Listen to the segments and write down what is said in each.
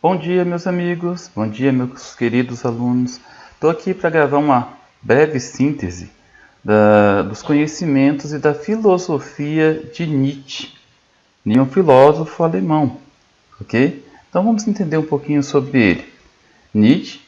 Bom dia, meus amigos. Bom dia, meus queridos alunos. Estou aqui para gravar uma breve síntese dos conhecimentos e da filosofia de Nietzsche, um filósofo alemão, ok? Então vamos entender um pouquinho sobre ele. Nietzsche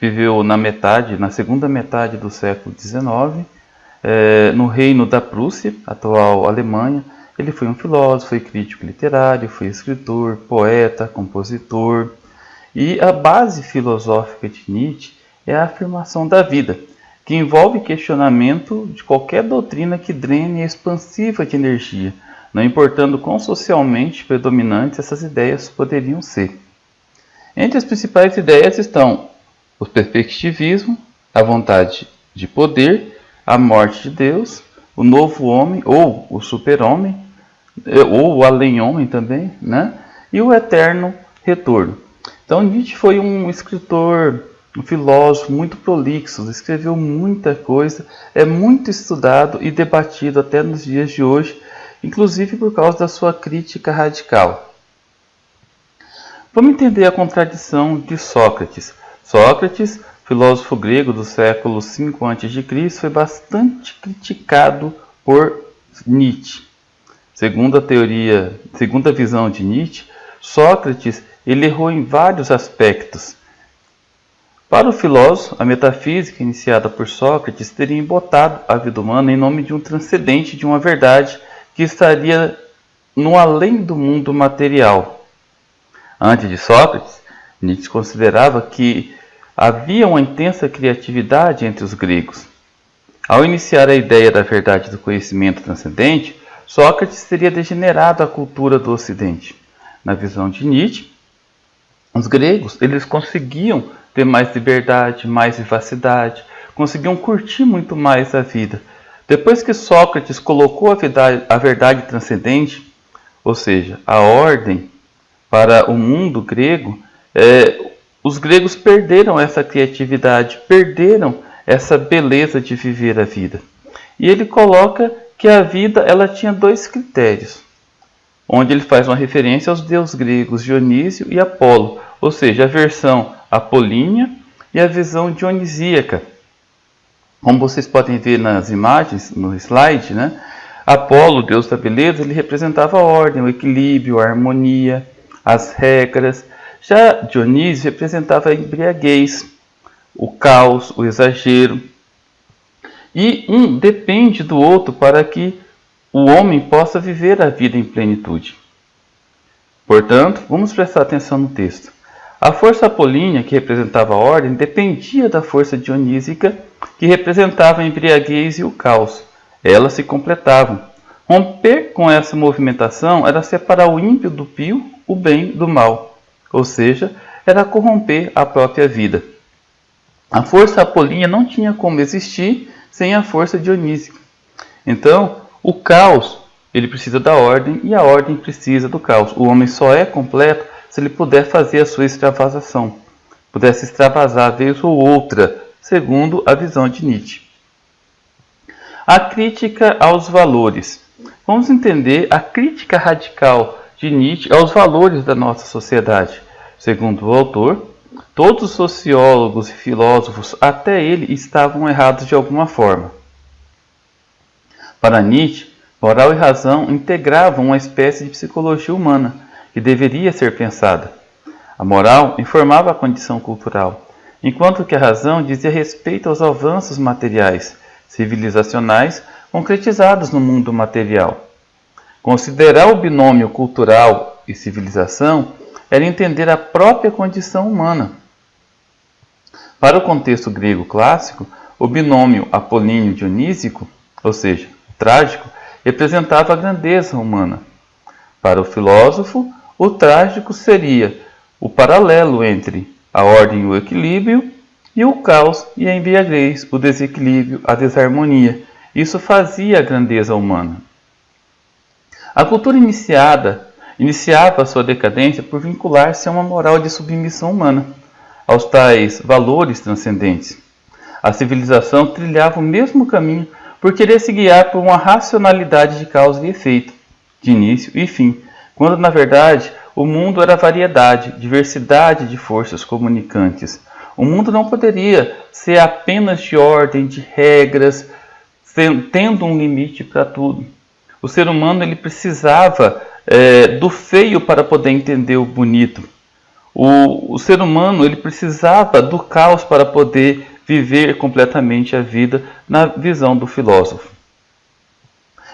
viveu na segunda metade do século XIX, no reino da Prússia, atual Alemanha. Ele foi um filósofo, foi crítico literário, foi escritor, poeta, compositor. E a base filosófica de Nietzsche é a afirmação da vida, que envolve questionamento de qualquer doutrina que drene a expansiva de energia, não importando quão socialmente predominantes essas ideias poderiam ser. Entre as principais ideias estão o perspectivismo, a vontade de poder, a morte de Deus, o novo homem ou o super-homem, ou o além-homem também, né? E o eterno retorno. Então Nietzsche foi um escritor, um filósofo muito prolixo, escreveu muita coisa, é muito estudado e debatido até nos dias de hoje, inclusive por causa da sua crítica radical. Vamos entender a contradição de Sócrates. Sócrates, filósofo grego do século 5 a.C., foi bastante criticado por Nietzsche. Segundo a visão de Nietzsche, Sócrates ele errou em vários aspectos. Para o filósofo, a metafísica iniciada por Sócrates teria embotado a vida humana em nome de um transcendente, de uma verdade que estaria no além do mundo material. Antes de Sócrates, Nietzsche considerava que havia uma intensa criatividade entre os gregos. Ao iniciar a ideia da verdade do conhecimento transcendente, Sócrates teria degenerado a cultura do Ocidente. Na visão de Nietzsche, os gregos eles conseguiam ter mais liberdade, mais vivacidade, conseguiam curtir muito mais a vida. Depois que Sócrates colocou a verdade transcendente, ou seja, a ordem para o mundo grego, os gregos perderam essa criatividade, perderam essa beleza de viver a vida. E ele coloca que a vida ela tinha dois critérios, onde ele faz uma referência aos deuses gregos Dionísio e Apolo, ou seja, a versão apolínea e a visão dionisíaca. Como vocês podem ver nas imagens, no slide, né? Apolo, deus da beleza, ele representava a ordem, o equilíbrio, a harmonia, as regras. Já Dionísio representava a embriaguez, o caos, o exagero. E um depende do outro para que o homem possa viver a vida em plenitude. Portanto, vamos prestar atenção no texto. A força apolínea, que representava a ordem, dependia da força dionísica, que representava a embriaguez e o caos. Elas se completavam. Romper com essa movimentação era separar o ímpio do pio, o bem do mal. Ou seja, era corromper a própria vida. A força apolínea não tinha como existir sem a força dionísica. Então, o caos ele precisa da ordem e a ordem precisa do caos. O homem só é completo se ele puder fazer a sua extravasação, pudesse extravasar vez ou outra, segundo a visão de Nietzsche. A crítica aos valores. Vamos entender a crítica radical de Nietzsche aos valores da nossa sociedade. Segundo o autor, todos os sociólogos e filósofos até ele estavam errados de alguma forma. Para Nietzsche, moral e razão integravam uma espécie de psicologia humana que deveria ser pensada. A moral informava a condição cultural, enquanto que a razão dizia respeito aos avanços materiais, civilizacionais, concretizados no mundo material. Considerar o binômio cultural e civilização era entender a própria condição humana. Para o contexto grego clássico, o binômio apolíneo-dionísico, ou seja, o trágico, representava a grandeza humana. Para o filósofo, o trágico seria o paralelo entre a ordem e o equilíbrio, e o caos e a embriaguez, o desequilíbrio, a desarmonia. Isso fazia a grandeza humana. A cultura iniciava a sua decadência por vincular-se a uma moral de submissão humana, aos tais valores transcendentes. A civilização trilhava o mesmo caminho por querer se guiar por uma racionalidade de causa e efeito, de início e fim, quando na verdade o mundo era variedade, diversidade de forças comunicantes. O mundo não poderia ser apenas de ordem, de regras, tendo um limite para tudo. O ser humano ele precisava do feio para poder entender o bonito. O ser humano ele precisava do caos para poder viver completamente a vida na visão do filósofo.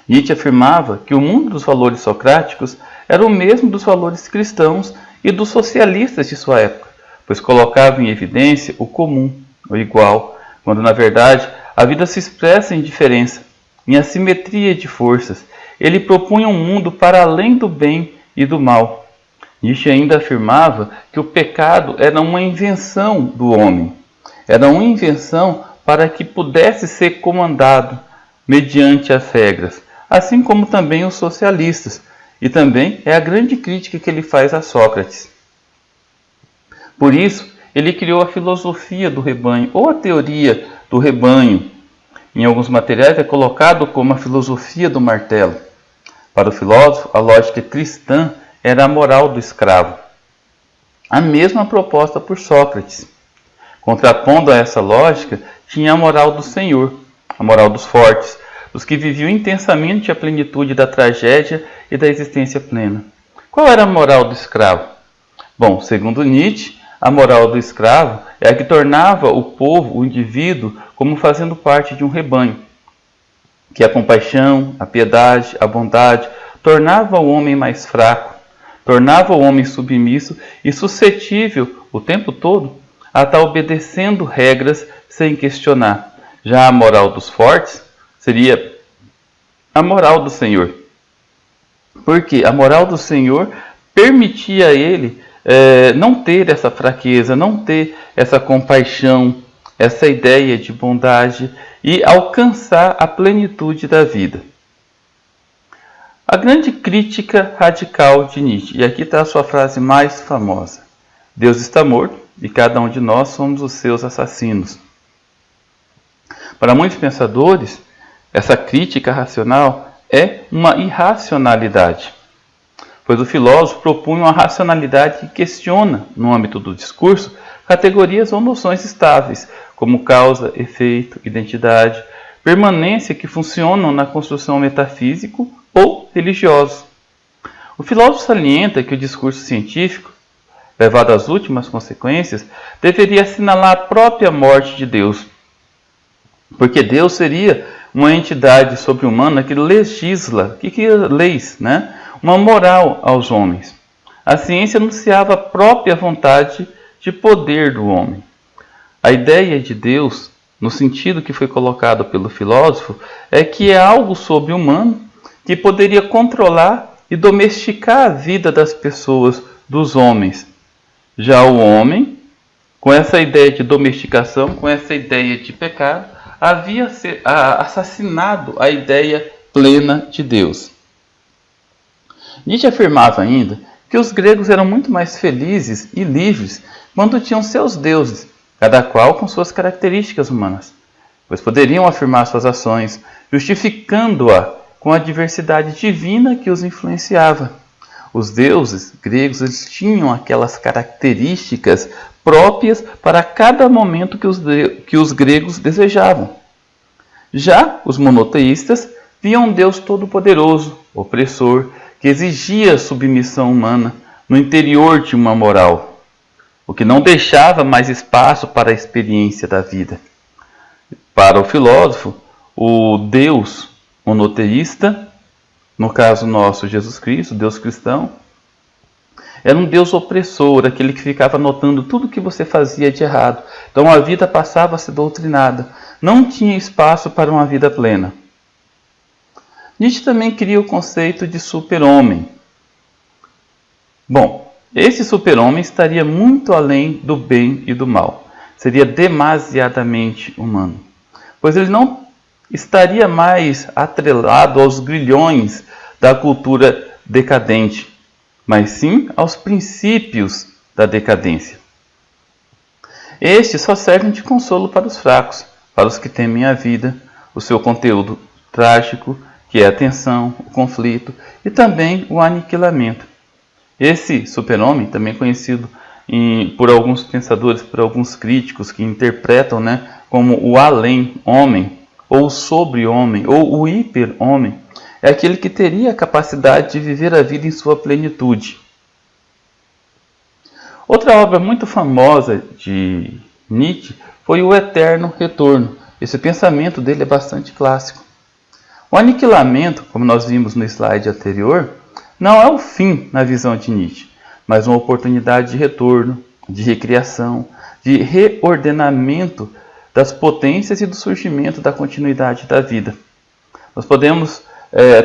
Nietzsche afirmava que o mundo dos valores socráticos era o mesmo dos valores cristãos e dos socialistas de sua época, pois colocava em evidência o comum, o igual, quando na verdade a vida se expressa em diferença, em assimetria de forças. Ele propunha um mundo para além do bem e do mal. Nietzsche ainda afirmava que o pecado era uma invenção do homem, era uma invenção para que pudesse ser comandado mediante as regras, assim como também os socialistas, e também é a grande crítica que ele faz a Sócrates. Por isso, ele criou a filosofia do rebanho, ou a teoria do rebanho. Em alguns materiais é colocado como a filosofia do martelo. Para o filósofo, a lógica cristã era a moral do escravo. A mesma proposta por Sócrates. Contrapondo a essa lógica, tinha a moral do senhor, a moral dos fortes, dos que viviam intensamente a plenitude da tragédia e da existência plena. Qual era a moral do escravo? Bom, segundo Nietzsche, a moral do escravo é a que tornava o povo, o indivíduo, como fazendo parte de um rebanho, que a compaixão, a piedade, a bondade tornava o homem mais fraco, tornava o homem submisso e suscetível o tempo todo a estar obedecendo regras sem questionar. Já a moral dos fortes seria a moral do Senhor. Porque a moral do Senhor permitia a ele não ter essa fraqueza, não ter essa compaixão, essa ideia de bondade e alcançar a plenitude da vida. A grande crítica radical de Nietzsche, e aqui está a sua frase mais famosa: Deus está morto e cada um de nós somos os seus assassinos. Para muitos pensadores, essa crítica racional é uma irracionalidade, pois o filósofo propunha uma racionalidade que questiona, no âmbito do discurso, categorias ou noções estáveis, como causa, efeito, identidade, permanência que funcionam na construção metafísico ou religiosa. O filósofo salienta que o discurso científico, levado às últimas consequências, deveria assinalar a própria morte de Deus, porque Deus seria uma entidade sobre-humana que legisla, que cria leis, uma moral aos homens. A ciência anunciava a própria vontade de poder do homem. A ideia de Deus, no sentido que foi colocado pelo filósofo, é que é algo sobre-humano que poderia controlar e domesticar a vida das pessoas, dos homens. Já o homem, com essa ideia de domesticação, com essa ideia de pecado, havia assassinado a ideia plena de Deus. Nietzsche afirmava ainda que os gregos eram muito mais felizes e livres quando tinham seus deuses, cada qual com suas características humanas, pois poderiam afirmar suas ações, justificando-a com a diversidade divina que os influenciava. Os deuses gregos eles tinham aquelas características próprias para cada momento que os gregos desejavam. Já os monoteístas viam um Deus todo-poderoso, opressor, que exigia submissão humana no interior de uma moral, o que não deixava mais espaço para a experiência da vida. Para o filósofo, o Deus monoteísta, no caso nosso Jesus Cristo, Deus cristão, era um Deus opressor, aquele que ficava notando tudo que você fazia de errado. Então a vida passava a ser doutrinada. Não tinha espaço para uma vida plena. Nietzsche também cria o conceito de super-homem. Bom, esse super-homem estaria muito além do bem e do mal. Seria demasiadamente humano, pois ele não estaria mais atrelado aos grilhões da cultura decadente, mas sim aos princípios da decadência. Estes só servem de consolo para os fracos, para os que temem a vida, o seu conteúdo trágico, que é a tensão, o conflito e também o aniquilamento. Esse super-homem, também conhecido por alguns pensadores, por alguns críticos que interpretam, como o além-homem, ou o sobre-homem, ou o hiper-homem, é aquele que teria a capacidade de viver a vida em sua plenitude. Outra obra muito famosa de Nietzsche foi o Eterno Retorno. Esse pensamento dele é bastante clássico. O aniquilamento, como nós vimos no slide anterior, não é o fim na visão de Nietzsche, mas uma oportunidade de retorno, de recriação, de reordenamento das potências e do surgimento da continuidade da vida. Nós podemos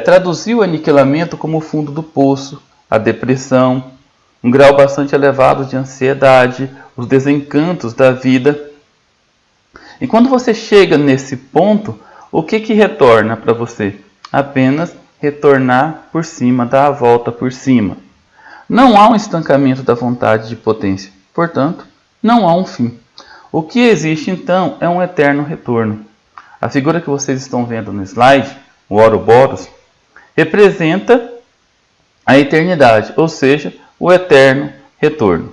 traduzir o aniquilamento como o fundo do poço, a depressão, um grau bastante elevado de ansiedade, os desencantos da vida. E quando você chega nesse ponto, o que retorna para você? Apenas retornar por cima, dar a volta por cima. Não há um estancamento da vontade de potência, portanto, não há um fim. O que existe então é um eterno retorno. A figura que vocês estão vendo no slide, o Ouroboros, representa a eternidade, ou seja, o eterno retorno.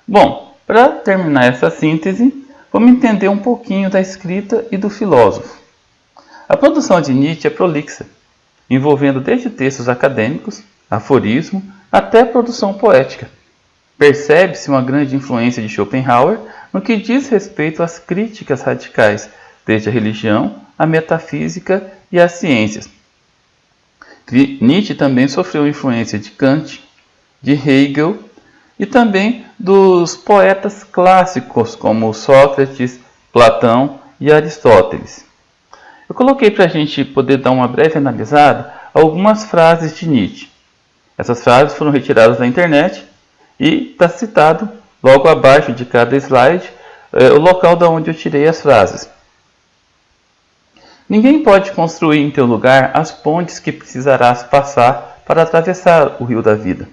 Bom, para terminar essa síntese, vamos entender um pouquinho da escrita e do filósofo. A produção de Nietzsche é prolixa, envolvendo desde textos acadêmicos, aforismo, até produção poética. Percebe-se uma grande influência de Schopenhauer no que diz respeito às críticas radicais, desde a religião, a metafísica e as ciências. Nietzsche também sofreu influência de Kant, de Hegel e também dos poetas clássicos como Sócrates, Platão e Aristóteles. Eu coloquei para a gente poder dar uma breve analisada algumas frases de Nietzsche. Essas frases foram retiradas da internet e está citado logo abaixo de cada slide o local da onde eu tirei as frases. Ninguém pode construir em teu lugar as pontes que precisarás passar para atravessar o rio da vida.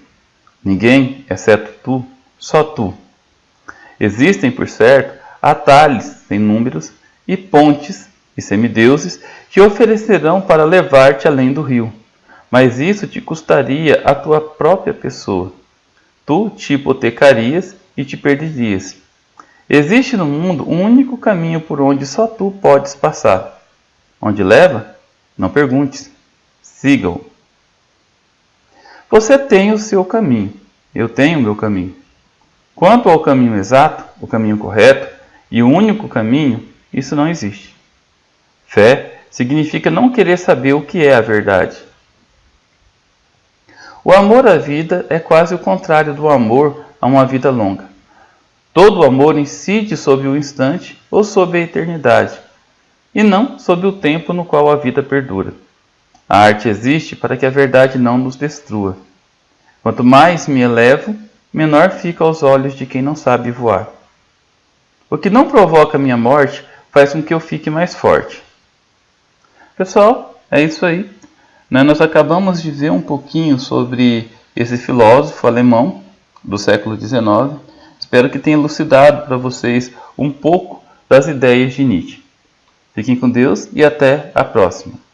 Ninguém, exceto tu, só tu. Existem, por certo, atalhos sem números e pontes e semideuses que oferecerão para levar-te além do rio. Mas isso te custaria a tua própria pessoa. Tu te hipotecarias e te perderias. Existe no mundo um único caminho por onde só tu podes passar. Onde leva? Não perguntes. Siga-o. Você tem o seu caminho. Eu tenho o meu caminho. Quanto ao caminho exato, o caminho correto e o único caminho, isso não existe. Fé significa não querer saber o que é a verdade. O amor à vida é quase o contrário do amor a uma vida longa. Todo amor incide sobre o instante ou sobre a eternidade, e não sobre o tempo no qual a vida perdura. A arte existe para que a verdade não nos destrua. Quanto mais me elevo, menor fica aos olhos de quem não sabe voar. O que não provoca minha morte faz com que eu fique mais forte. Pessoal, é isso aí. Nós acabamos de ver um pouquinho sobre esse filósofo alemão do século XIX. Espero que tenha elucidado para vocês um pouco das ideias de Nietzsche. Fiquem com Deus e até a próxima.